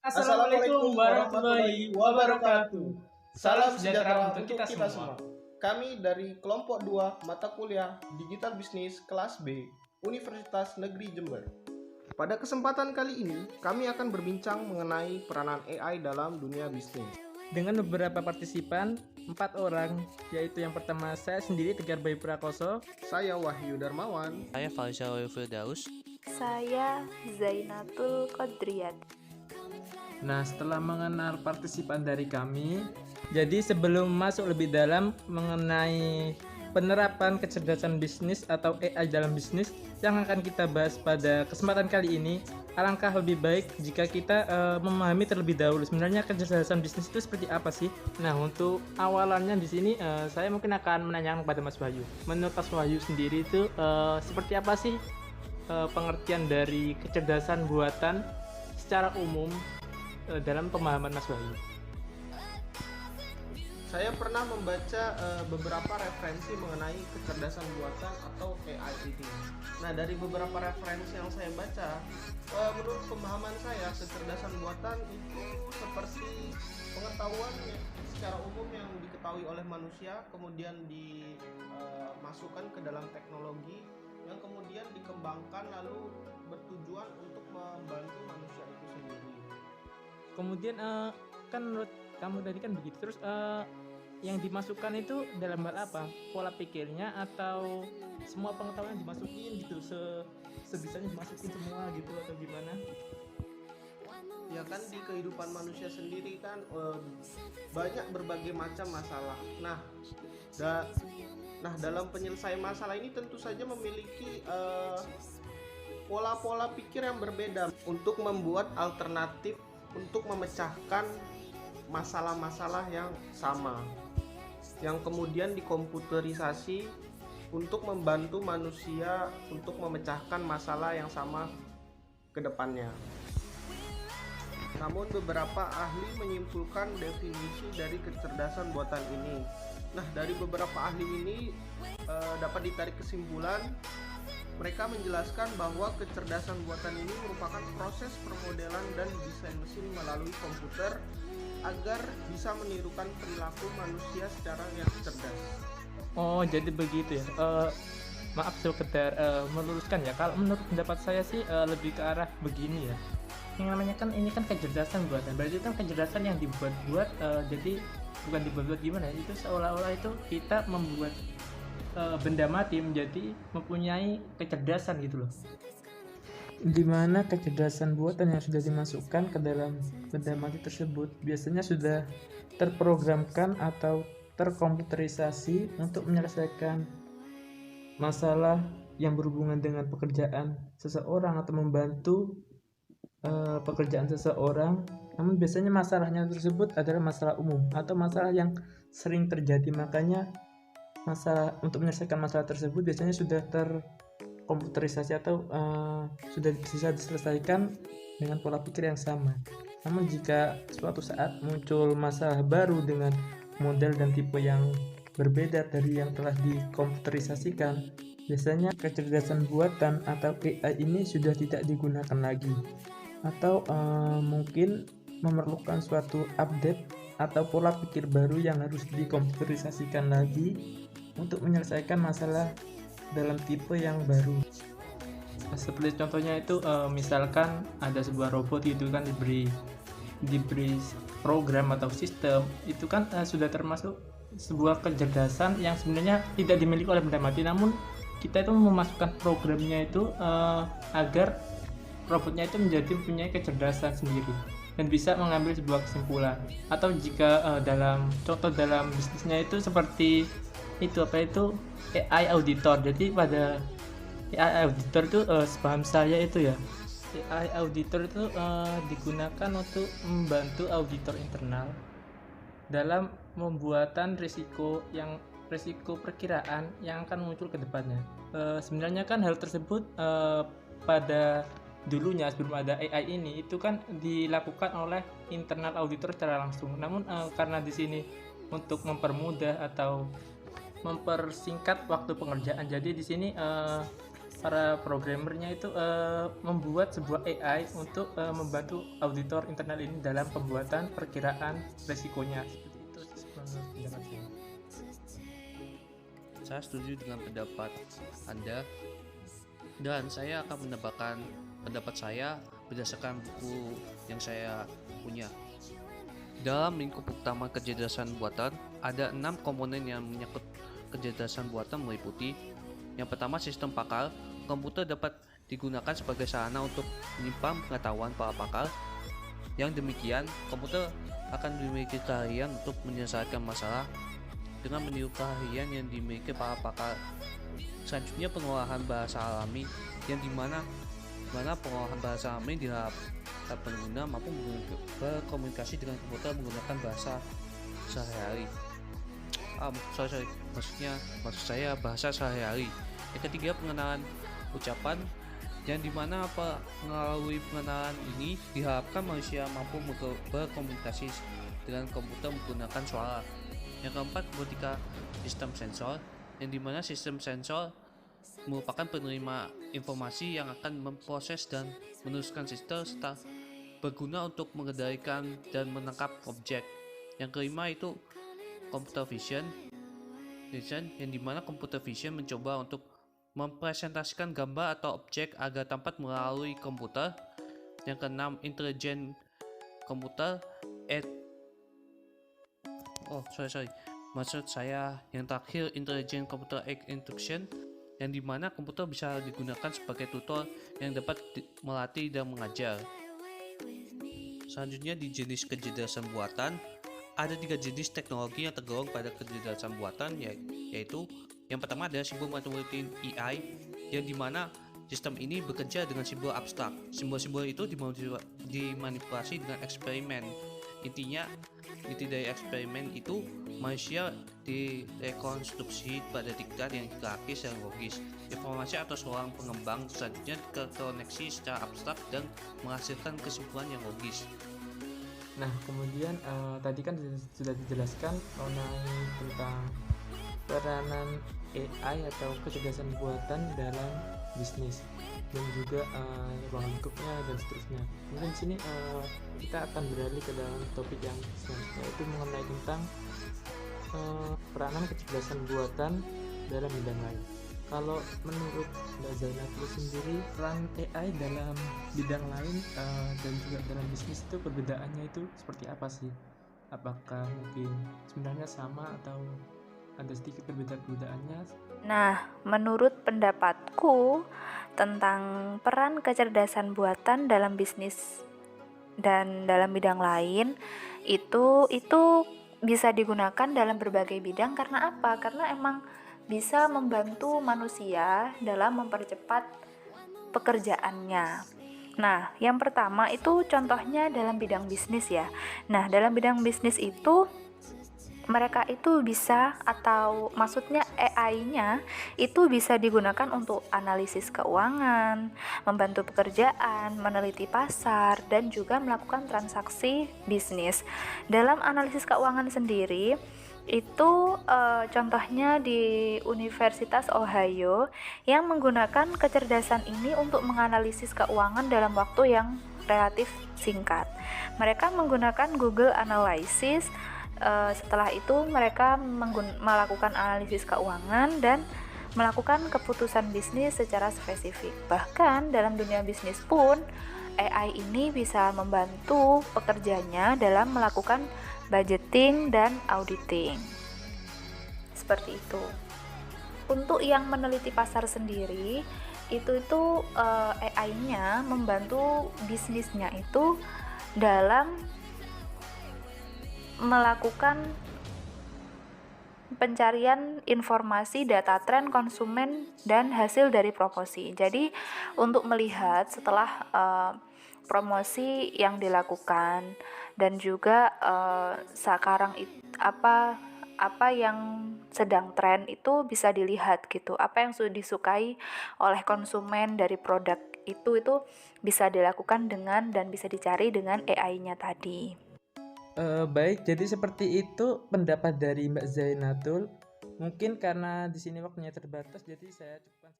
Assalamualaikum warahmatullahi wabarakatuh. Salam sejahtera untuk kita semua. Kami dari kelompok 2 mata kuliah Digital Bisnis kelas B Universitas Negeri Jember. Pada kesempatan kali ini, kami akan berbincang mengenai peranan AI dalam dunia bisnis. Dengan beberapa partisipan, 4 orang, yaitu yang pertama saya sendiri Tegar Bayu Prakoso, Saya Wahyu Darmawan. Saya Faisal Firdaus. Saya Zainatul Qadriyat. Nah, setelah mengenal partisipan dari kami, jadi sebelum masuk lebih dalam mengenai penerapan kecerdasan bisnis atau AI dalam bisnis yang akan kita bahas pada kesempatan kali ini, alangkah lebih baik jika kita memahami terlebih dahulu sebenarnya kecerdasan bisnis itu seperti apa sih. Nah, untuk awalannya di sini saya mungkin akan menanyakan kepada Mas Wahyu. Menurut Mas Wahyu sendiri itu seperti apa sih pengertian dari kecerdasan buatan secara umum dalam pemahaman Mas Wahyu? Saya pernah membaca beberapa referensi mengenai kecerdasan buatan atau AI ini. Nah, dari beberapa referensi yang saya baca, menurut pemahaman saya, kecerdasan buatan itu seperti pengetahuan secara umum yang diketahui oleh manusia, kemudian dimasukkan ke dalam teknologi, yang kemudian dikembangkan lalu bertujuan untuk membantu manusia itu sendiri. Kemudian kan menurut kamu tadi kan begitu, terus yang dimasukkan itu dalam hal apa? Pola pikirnya atau semua pengetahuan yang dimasukin gitu, sebisanya dimasukin semua gitu atau gimana? Ya kan di kehidupan manusia sendiri kan banyak berbagai macam masalah. Nah, dalam penyelesaian masalah ini tentu saja memiliki pola-pola pikir yang berbeda untuk membuat alternatif untuk memecahkan masalah-masalah yang sama, yang kemudian dikomputerisasi untuk membantu manusia untuk memecahkan masalah yang sama ke depannya. Namun beberapa ahli menyimpulkan definisi dari kecerdasan buatan ini. Nah, dari beberapa ahli ini dapat ditarik kesimpulan, mereka menjelaskan bahwa kecerdasan buatan ini merupakan proses permodelan dan desain mesin melalui komputer agar bisa menirukan perilaku manusia secara yang cerdas. Oh, jadi begitu ya. Maaf sekedar meluruskan ya. Kalau menurut pendapat saya sih lebih ke arah begini ya. Yang namanya kan ini kan kecerdasan buatan. Berarti kan kecerdasan yang dibuat-buat, jadi bukan dibuat-buat gimana? Itu seolah-olah itu kita membuat benda mati menjadi mempunyai kecerdasan gitu loh. Dimana kecerdasan buatan yang sudah dimasukkan ke dalam benda mati tersebut biasanya sudah terprogramkan atau terkomputerisasi untuk menyelesaikan masalah yang berhubungan dengan pekerjaan seseorang atau membantu pekerjaan seseorang. Namun biasanya masalahnya tersebut adalah masalah umum atau masalah yang sering terjadi, makanya masalah untuk menyelesaikan masalah tersebut biasanya sudah terkomputerisasi atau sudah bisa diselesaikan dengan pola pikir yang sama. Namun jika suatu saat muncul masalah baru dengan model dan tipe yang berbeda dari yang telah dikomputerisasikan, biasanya kecerdasan buatan atau AI ini sudah tidak digunakan lagi, atau mungkin memerlukan suatu update atau pola pikir baru yang harus dikomputerisasikan lagi untuk menyelesaikan masalah dalam tipe yang baru. Seperti contohnya itu misalkan ada sebuah robot itu kan diberi program atau sistem, itu kan sudah termasuk sebuah kecerdasan yang sebenarnya tidak dimiliki oleh benda mati, namun kita itu memasukkan programnya itu agar robotnya itu menjadi mempunyai kecerdasan sendiri dan bisa mengambil sebuah kesimpulan. Atau jika dalam bisnisnya itu seperti itu AI auditor. Jadi pada AI auditor itu sepaham saya itu ya, AI auditor itu digunakan untuk membantu auditor internal dalam pembuatan risiko perkiraan yang akan muncul ke depannya. Sebenarnya kan hal tersebut pada dulunya sebelum ada AI ini itu kan dilakukan oleh internal auditor secara langsung. Namun karena di sini untuk mempermudah atau mempersingkat waktu pengerjaan, jadi di sini para programmernya itu membuat sebuah AI untuk membantu auditor internal ini dalam pembuatan perkiraan resikonya. Seperti itu sih menurut pendapat saya. Saya setuju dengan pendapat Anda dan saya akan menambahkan pendapat saya berdasarkan buku yang saya punya. Dalam lingkup utama kecerdasan buatan, ada 6 komponen yang menyangkut kecerdasan buatan meliputi: yang pertama, sistem pakar. Komputer dapat digunakan sebagai sarana untuk menyimpan pengetahuan para pakar. Yang demikian, komputer akan memiliki keahlian untuk menyelesaikan masalah dengan meniru keahlian yang dimiliki para pakar. Selanjutnya, pengolahan bahasa alami, yang dimana pengolahan bahasa alami diharapkan pengguna mampu berkomunikasi dengan komputer menggunakan bahasa sehari-hari. Maksud saya bahasa sehari-hari. Yang ketiga, pengenalan ucapan, yang dimana melalui pengenalan ini diharapkan manusia mampu berkomunikasi dengan komputer menggunakan suara. Yang keempat, robotika sistem sensor, yang dimana sistem sensor merupakan penerima informasi yang akan memproses dan meneruskan sistem serta berguna untuk mengendalikan dan menangkap objek. Yang kelima itu computer vision, yang dimana computer vision mencoba untuk mempresentasikan gambar atau objek agar tampak melalui komputer. Yang keenam, intelligent komputer. Maksud saya yang terakhir, intelligent computer instruction, yang dimana komputer bisa digunakan sebagai tutor yang dapat melatih dan mengajar. Selanjutnya, di jenis kecerdasan buatan, ada 3 jenis teknologi yang tergolong pada kecerdasan buatan, yaitu yang pertama adalah simbol matematik AI, yang dimana sistem ini bekerja dengan simbol abstrak. Simbol-simbol itu dimanipulasi dengan eksperimen. Inti dari eksperimen itu manusia direkonstruksi pada tingkat yang hierarkis dan logis. Informasi atau seorang pengembang selanjutnya terkoneksi secara abstrak dan menghasilkan kesimpulan yang logis. Nah, kemudian tadi kan sudah dijelaskan mengenai tentang peranan AI atau kecerdasan buatan dalam bisnis dan juga ruang lingkupnya dan seterusnya. Kemudian di sini kita akan beralih ke dalam topik yang selanjutnya, yaitu mengenai tentang peranan kecerdasan buatan dalam bidang lain. Kalau menurut Mbak Zainatul sendiri, peran AI dalam bidang lain dan juga dalam bisnis itu perbedaannya itu seperti apa sih? Apakah mungkin sebenarnya sama atau ada sedikit perbedaannya? Nah, menurut pendapatku tentang peran kecerdasan buatan dalam bisnis dan dalam bidang lain, itu bisa digunakan dalam berbagai bidang. Karena apa? Karena emang bisa membantu manusia dalam mempercepat pekerjaannya. Nah, yang pertama itu contohnya dalam bidang bisnis ya. Nah, dalam bidang bisnis itu mereka itu bisa, atau maksudnya AI-nya itu bisa digunakan untuk analisis keuangan, membantu pekerjaan, meneliti pasar, dan juga melakukan transaksi bisnis. Dalam analisis keuangan sendiri, itu contohnya di Universitas Ohio yang menggunakan kecerdasan ini untuk menganalisis keuangan dalam waktu yang relatif singkat. Mereka menggunakan Google Analytics. Setelah itu mereka melakukan analisis keuangan dan melakukan keputusan bisnis secara spesifik. Bahkan dalam dunia bisnis pun AI ini bisa membantu pekerjanya dalam melakukan budgeting dan auditing. Seperti itu. Untuk yang meneliti pasar sendiri, itu AI-nya membantu bisnisnya itu dalam melakukan pencarian informasi data tren konsumen dan hasil dari promosi. Jadi untuk melihat setelah promosi yang dilakukan dan juga sekarang apa yang sedang tren itu bisa dilihat gitu. Apa yang sudah disukai oleh konsumen dari produk itu bisa dilakukan dengan dan bisa dicari dengan AI-nya tadi. Baik, jadi seperti itu pendapat dari Mbak Zainatul. Mungkin karena di sini waktunya terbatas, jadi saya cukupkan.